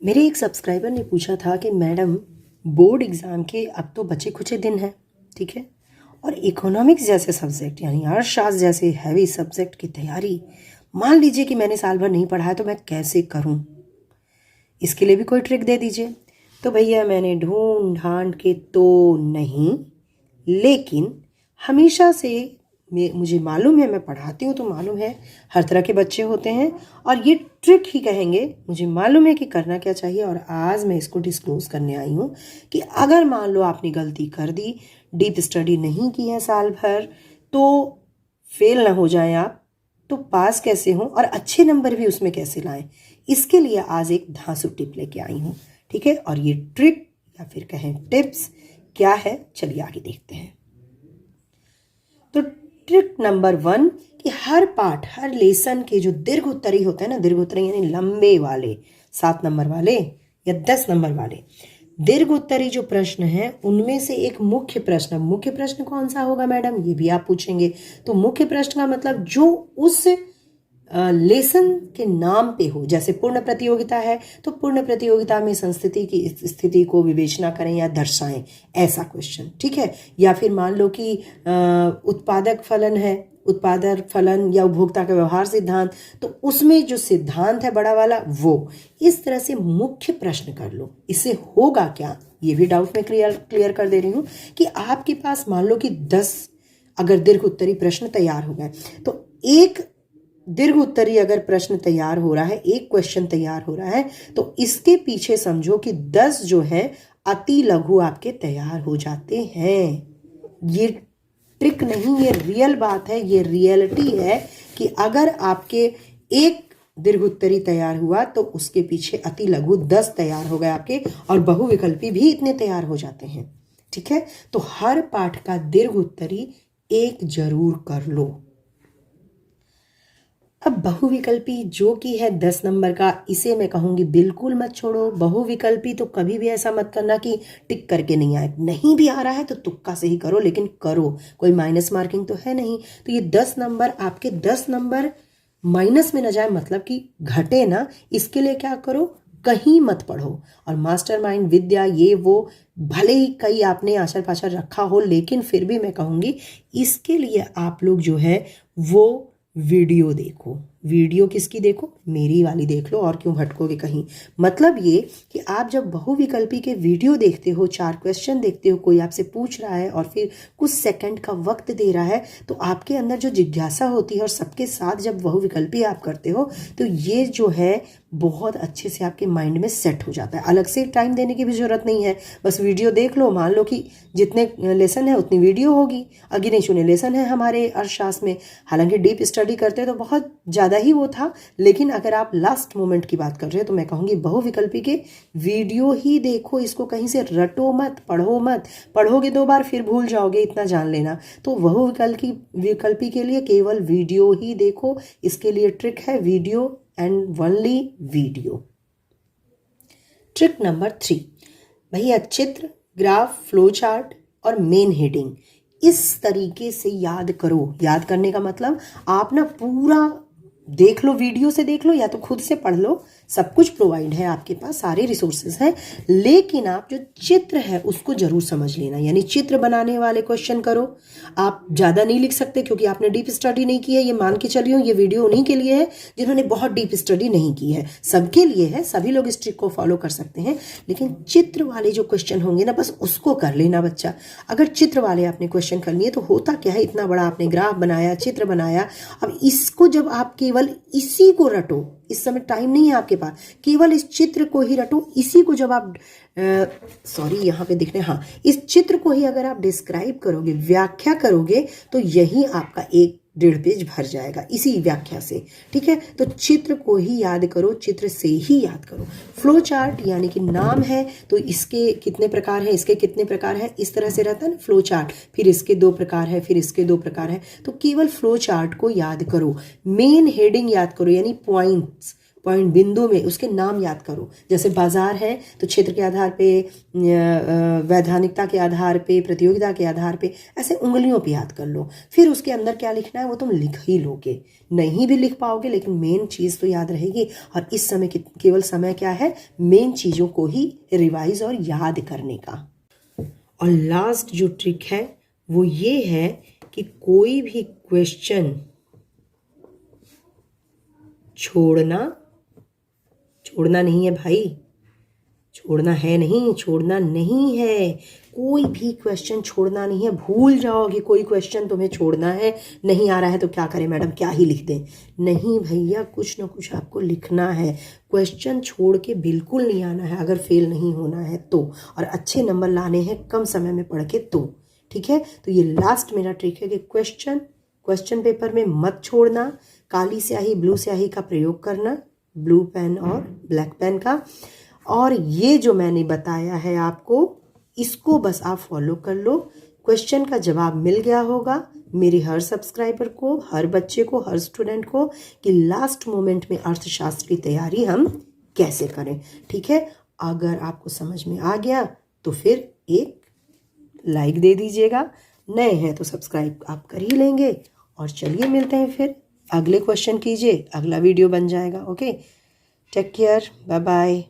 मेरे एक सब्सक्राइबर ने पूछा था कि मैडम बोर्ड एग्ज़ाम के अब तो बचे कुछ ही दिन हैं, ठीक है, और इकोनॉमिक्स जैसे सब्जेक्ट यानी अर्थशास्त्र जैसे हैवी सब्जेक्ट की तैयारी मान लीजिए कि मैंने साल भर नहीं पढ़ा है तो मैं कैसे करूं? इसके लिए भी कोई ट्रिक दे दीजिए। तो भैया मैंने ढूंढ ढांड के तो नहीं, लेकिन हमेशा से मुझे मालूम है, मैं पढ़ाती हूँ तो मालूम है हर तरह के बच्चे होते हैं और ये ट्रिक ही कहेंगे, मुझे मालूम है कि करना क्या चाहिए। और आज मैं इसको डिस्क्लोज करने आई हूँ कि अगर मान लो आपने गलती कर दी, डीप स्टडी नहीं की है साल भर, तो फेल ना हो जाएं आप, तो पास कैसे हों और अच्छे नंबर भी उसमें कैसे लाएं, इसके लिए आज एक धांसू टिप लेके आई हूँ, ठीक है। और ये ट्रिक या फिर कहें टिप्स क्या है, चलिए आगे देखते हैं। तो ट्रिक नंबर 1 कि हर पार्ट, हर लेसन के जो दीर्घ उत्तरी होते हैं ना, दीर्घ उत्तरी यानी लंबे वाले 7 नंबर वाले या 10 नंबर वाले दीर्घ उत्तरी जो प्रश्न हैं उनमें से एक मुख्य प्रश्न कौन सा होगा मैडम, ये भी आप पूछेंगे। तो मुख्य प्रश्न का मतलब जो उस लेसन के नाम पे हो, जैसे पूर्ण प्रतियोगिता है तो पूर्ण प्रतियोगिता में संस्थिति की स्थिति को विवेचना करें या दर्शाएं, ऐसा क्वेश्चन, ठीक है। या फिर मान लो कि उत्पादक फलन है, उत्पादक फलन या उपभोक्ता का व्यवहार सिद्धांत, तो उसमें जो सिद्धांत है बड़ा वाला वो, इस तरह से मुख्य प्रश्न कर लो। इससे होगा क्या, ये भी डाउट में क्लियर कर दे रही हूँ कि आपके पास मान लो कि 10 अगर दीर्घ उत्तरी प्रश्न तैयार हो गए, तो एक दीर्घ उत्तरी अगर प्रश्न तैयार हो रहा है, एक क्वेश्चन तैयार हो रहा है, तो इसके पीछे समझो कि 10 जो है अति लघु आपके तैयार हो जाते हैं। ये ट्रिक नहीं, ये रियल बात है, ये रियलिटी है कि अगर आपके एक दीर्घ उत्तरी तैयार हुआ तो उसके पीछे अति लघु 10 तैयार हो गए आपके, और बहुविकल्पी भी इतने तैयार हो जाते हैं, ठीक है। तो हर पाठ का दीर्घ उत्तरी एक जरूर कर लो। अब बहुविकल्पी जो कि है 10 नंबर का, इसे मैं कहूँगी बिल्कुल मत छोड़ो। बहुविकल्पी तो कभी भी ऐसा मत करना कि टिक करके नहीं आए, नहीं भी आ रहा है तो तुक्का से ही करो, लेकिन करो, कोई माइनस मार्किंग तो है नहीं। तो ये 10 नंबर आपके 10 नंबर माइनस में न जाए, मतलब कि घटे ना, इसके लिए क्या करो, कहीं मत पढ़ो। और मास्टरमाइंड विद्या ये वो भले ही कई आपने आचर पाचर रखा हो, लेकिन फिर भी मैं कहूँगी इसके लिए आप लोग जो है वो वीडियो देखो। वीडियो किसकी देखो, मेरी वाली देख लो, और क्यों भटकोगे कहीं। मतलब ये कि आप जब बहुविकल्पी के वीडियो देखते हो, 4 क्वेश्चन देखते हो, कोई आपसे पूछ रहा है और फिर कुछ सेकंड का वक्त दे रहा है, तो आपके अंदर जो जिज्ञासा होती है और सबके साथ जब बहुविकल्पी आप करते हो तो ये जो है बहुत अच्छे से आपके माइंड में सेट हो जाता है। अलग से टाइम देने की भी जरूरत नहीं है, बस वीडियो देख लो। मान लो कि जितने लेसन है उतनी वीडियो होगी, गिने चुने लेसन है हमारे अर्थशास्त्र में, हालांकि डीप स्टडी करते तो बहुत ज़्यादा ही वो था, लेकिन अगर आप लास्ट मोमेंट की बात कर रहे हो तो मैं कहूँगी बहुविकल्पी के वीडियो ही देखो, इसको कहीं से रटो मत, पढ़ो मत। पढ़ोगे 2 बार फिर भूल जाओगे, इतना जान लेना। तो बहुविकल्पी के लिए केवल वीडियो ही देखो, इसके लिए ट्रिक है video and only video. Trick number 3 भैया, चित्र, ग्राफ, फ्लो चार्ट और मेन हेडिंग इस तरीके से याद करो। याद करने का मतलब आप ना पूरा देख लो, वीडियो से देख लो या तो खुद से पढ़ लो, सब कुछ प्रोवाइड है आपके पास, सारे रिसोर्सेज हैं, लेकिन आप जो चित्र है उसको जरूर समझ लेना। यानी चित्र बनाने वाले क्वेश्चन करो। आप ज़्यादा नहीं लिख सकते क्योंकि आपने डीप स्टडी नहीं की है, ये मान के चलिए ये वीडियो उन्हीं के लिए है जिन्होंने बहुत डीप स्टडी नहीं की है, सबके लिए है, सभी लोग इस ट्रिक को फॉलो कर सकते हैं। लेकिन चित्र वाले जो क्वेश्चन होंगे ना, बस उसको कर लेना बच्चा। अगर चित्र वाले आपने क्वेश्चन कर लिए तो होता क्या है, इतना बड़ा आपने ग्राफ बनाया, चित्र बनाया, अब इसको जब आप केवल इसी को रटो, इस समय टाइम नहीं है आपके पास, केवल इस चित्र को ही रटो, इसी को जब आप यहाँ पे दिख रहे, हाँ, इस चित्र को ही अगर आप डिस्क्राइब करोगे, व्याख्या करोगे, तो यही आपका 1-1.5 पेज भर जाएगा इसी व्याख्या से, ठीक है। तो चित्र को ही याद करो, चित्र से ही याद करो। फ्लो चार्ट यानी कि नाम है तो इसके कितने प्रकार हैं, इसके कितने प्रकार हैं, इस तरह से रहता है ना फ्लो चार्ट, फिर इसके 2 प्रकार है, फिर इसके 2 प्रकार है, तो केवल फ्लो चार्ट को याद करो। मेन हेडिंग याद करो, यानी पॉइंट्स, पॉइंट बिंदु में उसके नाम याद करो। जैसे बाजार है तो क्षेत्र के आधार पे, वैधानिकता के आधार पे, प्रतियोगिता के आधार पे, ऐसे उंगलियों पे याद कर लो। फिर उसके अंदर क्या लिखना है वो तुम लिख ही लोगे, नहीं भी लिख पाओगे लेकिन मेन चीज़ तो याद रहेगी। और इस समय केवल समय क्या है, मेन चीज़ों को ही रिवाइज और याद करने का। और लास्ट जो ट्रिक है वो ये है कि कोई भी क्वेश्चन छोड़ना नहीं है भाई, छोड़ना है नहीं, छोड़ना नहीं है, कोई भी क्वेश्चन छोड़ना नहीं है। भूल जाओगे कोई क्वेश्चन तुम्हें छोड़ना है, नहीं आ रहा है तो क्या करें मैडम, क्या ही लिख दें, नहीं भैया, कुछ ना कुछ आपको लिखना है। क्वेश्चन छोड़ के बिल्कुल नहीं आना है अगर फेल नहीं होना है तो, और अच्छे नंबर लाने हैं कम समय में पढ़ के तो, ठीक है। तो ये लास्ट मेरा ट्रिक है कि क्वेश्चन पेपर में मत छोड़ना, काली स्याही ब्लू स्याही का प्रयोग करना, ब्लू पेन और ब्लैक पेन का। और ये जो मैंने बताया है आपको, इसको बस आप फॉलो कर लो। क्वेश्चन का जवाब मिल गया होगा मेरे हर सब्सक्राइबर को, हर बच्चे को, हर स्टूडेंट को, कि लास्ट मोमेंट में अर्थशास्त्र की तैयारी हम कैसे करें, ठीक है। अगर आपको समझ में आ गया तो फिर एक लाइक दे दीजिएगा, नए हैं तो सब्सक्राइब आप कर ही लेंगे। और चलिए मिलते हैं फिर, अगले क्वेश्चन कीजिए, अगला वीडियो बन जाएगा। Okay, take care, bye bye.